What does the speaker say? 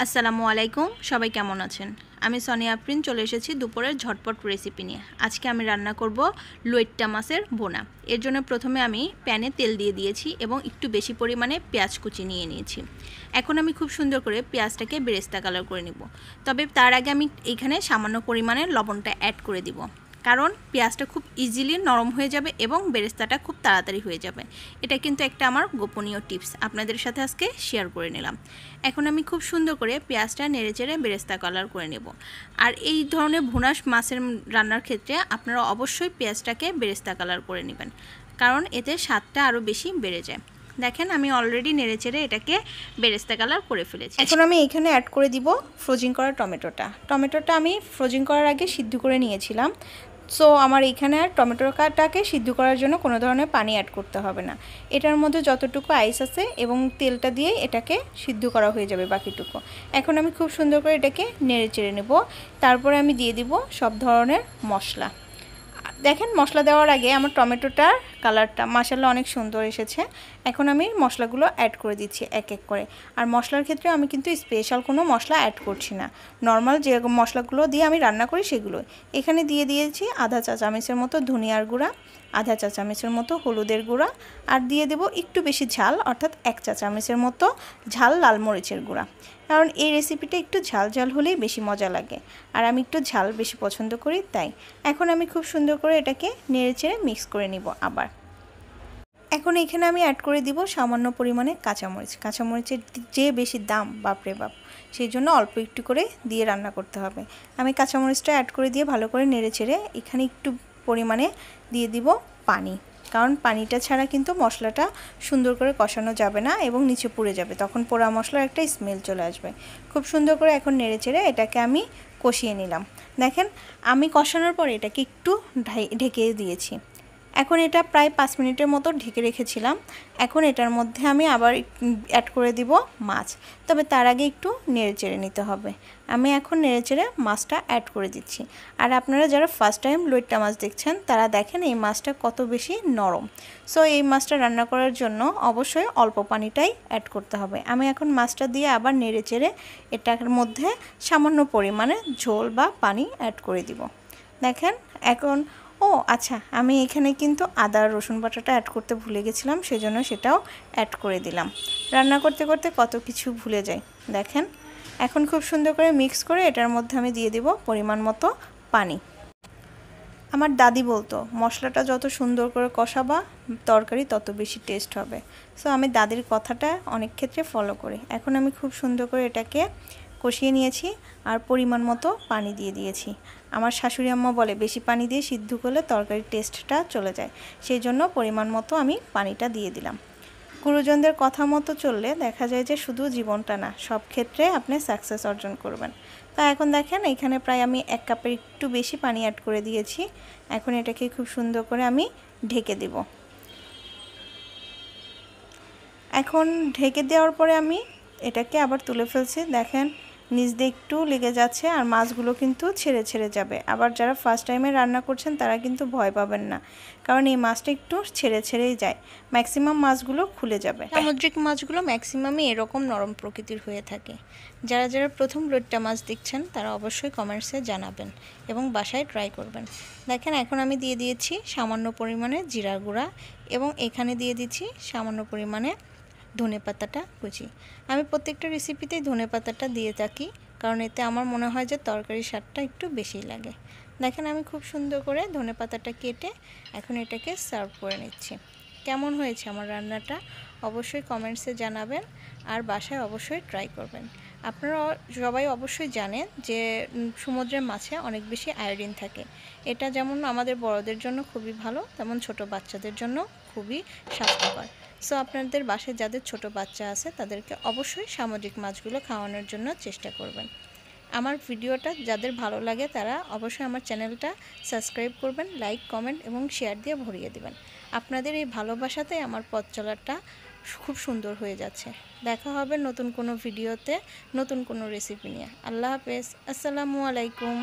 আসসালামু আলাইকুম, সবাই কেমন আছেন? আমি সোনিয়া আফরিন চলে এসেছি দুপুরের ঝটপট রেসিপি নিয়ে। আজকে আমি রান্না করব লইট্টা মাছের বোনা। এর জন্য প্রথমে আমি প্যানে তেল দিয়ে দিয়েছি এবং একটু বেশি পরিমাণে পেঁয়াজ কুচি নিয়ে নিয়েছি। এখন আমি খুব সুন্দর করে পেঁয়াজটাকে বেরেস্তা কালার করে নেব। তবে তার আগে আমি এখানে সামান্য পরিমাণে লবণটা অ্যাড করে দিব, কারণ পেঁয়াজটা খুব ইজিলি নরম হয়ে যাবে এবং বেরেস্তাটা খুব তাড়াতাড়ি হয়ে যাবে। এটা কিন্তু একটা আমার গোপনীয় টিপস, আপনাদের সাথে আজকে শেয়ার করে নিলাম। এখন আমি খুব সুন্দর করে পেঁয়াজটা নেড়েচেড়ে বেরেস্তা কালার করে নেব। আর এই ধরনের ভুনা মাছের রান্নার ক্ষেত্রে আপনারা অবশ্যই পেঁয়াজটাকে বেরেস্তা কালার করে নেবেন, কারণ এতে স্বাদটা আরও বেশি বেড়ে যায়। দেখেন আমি অলরেডি নেড়েচেড়ে এটাকে বেরেস্তা কালার করে ফেলেছি। এখন আমি এখানে অ্যাড করে দিব ফ্রোজিং করা টমেটোটা আমি ফ্রোজিং করার আগে সিদ্ধ করে নিয়েছিলাম। সো আমার এখানে আর টমেটোটাকে সিদ্ধ করার জন্য কোনো ধরনের পানি অ্যাড করতে হবে না। এটার মধ্যে যতটুকু আইস আছে এবং তেলটা দিয়ে এটাকে সিদ্ধ করা হয়ে যাবে বাকিটুকু। এখন আমি খুব সুন্দর করে এটাকে নেড়ে চেড়ে নেব। তারপরে আমি দিয়ে দিব সব ধরনের মশলা। দেখেন মশলা দেওয়ার আগে আমার টমেটোটার কালারটা মাশাআল্লাহ অনেক সুন্দর এসেছে। এখন আমি মশলাগুলো অ্যাড করে দিচ্ছি এক এক করে। আর মশলার ক্ষেত্রে আমি কিন্তু স্পেশাল কোনো মশলা অ্যাড করছি না, নর্মাল যে মশলাগুলো দিয়ে আমি রান্না করি সেগুলো। এখানে দিয়ে দিয়েছি আধা চা চামচের মতো ধনিয়ার গুঁড়া, আধা চা চামচের মতো হলুদের গুঁড়া, আর দিয়ে দেব একটু বেশি ঝাল অর্থাৎ 1 চা চামচের মতো ঝাল লাল মরিচের গুঁড়া, কারণ এই রেসিপিটা একটু ঝাল ঝাল হলেই বেশি মজা লাগে আর আমি একটু ঝাল বেশি পছন্দ করি তাই। এখন আমি খুব সুন্দর করে এটাকে নেড়েচেড়ে মিক্স করে নিব আবার। এখন এখানে আমি অ্যাড করে দিব সামান্য পরিমাণে কাঁচামরিচের যে বেশি দাম বাপরে বাপ, সেই জন্য অল্প একটু করে দিয়ে রান্না করতে হবে। আমি কাঁচামরিচটা অ্যাড করে দিয়ে ভালো করে নেড়েচেড়ে এখানে একটু পরিমাণে দিয়ে দিব পানি, কারণ পানিটা ছাড়া কিন্তু মশলাটা সুন্দর করে কষানো যাবে না এবং নিচে পুড়ে যাবে, তখন পোড়া মশলার একটা স্মেল চলে আসবে। খুব সুন্দর করে এখন নেড়েচেড়ে এটাকে আমি কষিয়ে নিলাম। দেখেন আমি কষানোর পরে এটাকে একটু ঢেকে দিয়েছি। এখন এটা প্রায় 5 মিনিটের মতো ঢেকে রেখেছিলাম। এখন এটার মধ্যে আমি আবার অ্যাড করে দিব মাছ, তবে তার আগে একটু নেড়েচেড়ে নিতে হবে। আমি এখন নেড়েচেড়ে মাছটা অ্যাড করে দিচ্ছি। আর আপনারা যারা ফার্স্ট টাইম লইট্টা মাছ দেখছেন তারা দেখেন এই মাছটা কত বেশি নরম। সো এই মাছটা রান্না করার জন্য অবশ্যই অল্প পানিটাই অ্যাড করতে হবে। আমি এখন মাছটা দিয়ে আবার নেড়েচেড়ে এটার মধ্যে সামান্য পরিমাণে ঝোল বা পানি অ্যাড করে দিব। দেখেন এখন আচ্ছা, আমি এখানে কিন্তু আদা রসুন বাটাটা অ্যাড করতে ভুলে গেছিলাম, সেজন্য সেটাও অ্যাড করে দিলাম। রান্না করতে করতে কত কিছু ভুলে যাই। দেখেন এখন খুব সুন্দর করে মিক্স করে এটার মধ্যে আমি দিয়ে দিব পরিমাণ মতো পানি। আমার দাদি বলতো মশলাটা যত সুন্দর করে কষাবা তরকারি তত বেশি টেস্ট হবে। সো আমি দাদির কথাটা অনেক ক্ষেত্রে ফলো করি। এখন আমি খুব সুন্দর করে এটাকে কষিয়ে নিয়েছি আর পরিমাণ মতো পানি দিয়ে দিয়েছি। আমার শাশুড়ি আম্মা বলে বেশি পানি দিয়ে সিদ্ধ করলে তরকারির টেস্টটা চলে যায়, সেই জন্য পরিমাণ মতো আমি পানিটা দিয়ে দিলাম। গুরুজনদের কথা মতো চললে দেখা যায় যে শুধু জীবনটা না, সব ক্ষেত্রে আপনি সাকসেস অর্জন করবেন। তা এখন দেখেন এখানে প্রায় আমি 1 কাপের একটু বেশি পানি অ্যাড করে দিয়েছি। এখন এটাকে খুব সুন্দর করে আমি ঢেকে দেব। এখন ঢেকে দেওয়ার পরে আমি এটাকে আবার তুলে ফেলছি। দেখেন নিচ দিয়ে একটু লেগে যাচ্ছে আর মাছগুলো কিন্তু ছেড়ে ছেড়ে যাবে। আবার যারা ফার্স্ট টাইমে রান্না করছেন তারা কিন্তু ভয় পাবেন না, কারণ এই মাছটা একটু ছেড়ে ছেড়েই যায়, ম্যাক্সিমাম মাছগুলো খুলে যাবে। সামুদ্রিক মাছগুলো ম্যাক্সিমামই এরকম নরম প্রকৃতির হয়ে থাকে। যারা যারা প্রথম লইট্টা মাছ দেখছেন তারা অবশ্যই কমেন্টসে জানাবেন এবং বাসায় ট্রাই করবেন। দেখেন এখন আমি দিয়ে দিয়েছি সামান্য পরিমাণে জিরার গুঁড়া এবং এখানে দিয়ে দিচ্ছি সামান্য পরিমাণে ধনেপাতাটা কুচি। আমি প্রত্যেকটা রেসিপিতেই ধনেপাতাটা দিয়ে থাকি, কারণ এতে আমার মনে হয় যে তরকারির স্বাদটা একটু বেশি লাগে। দেখেন আমি খুব সুন্দর করে ধনেপাতাটা কেটে এখন এটাকে সার্ভ করে নিচ্ছি। কেমন হয়েছে আমার রান্নাটা অবশ্যই কমেন্টসে জানাবেন আর বাসায় অবশ্যই ট্রাই করবেন। আপনারা সবাই অবশ্যই জানেন যে সমুদ্রের মাছে অনেক বেশি আয়োডিন থাকে। এটা যেমন আমাদের বড়দের জন্য খুবই ভালো, তেমন ছোট বাচ্চাদের জন্য খুবই স্বাস্থ্যকর। সো আপনাদের বাসায় যাদের ছোট বাচ্চা আছে তাদেরকে অবশ্যই সামুদ্রিক মাছগুলো খাওয়ানোর জন্য চেষ্টা করবেন। আমার ভিডিওটা যাদের ভালো লাগে তারা অবশ্যই আমার চ্যানেলটা সাবস্ক্রাইব করবেন, লাইক কমেন্ট এবং শেয়ার দিয়ে ভরিয়ে দেবেন। আপনাদের এই ভালোবাসাতেই আমার পথ চলাটা খুব সুন্দর হয়ে যাচ্ছে। দেখা হবে নতুন কোনো ভিডিওতে নতুন কোনো রেসিপি নিয়ে। আল্লাহ হাফেজ, আসসালামু আলাইকুম।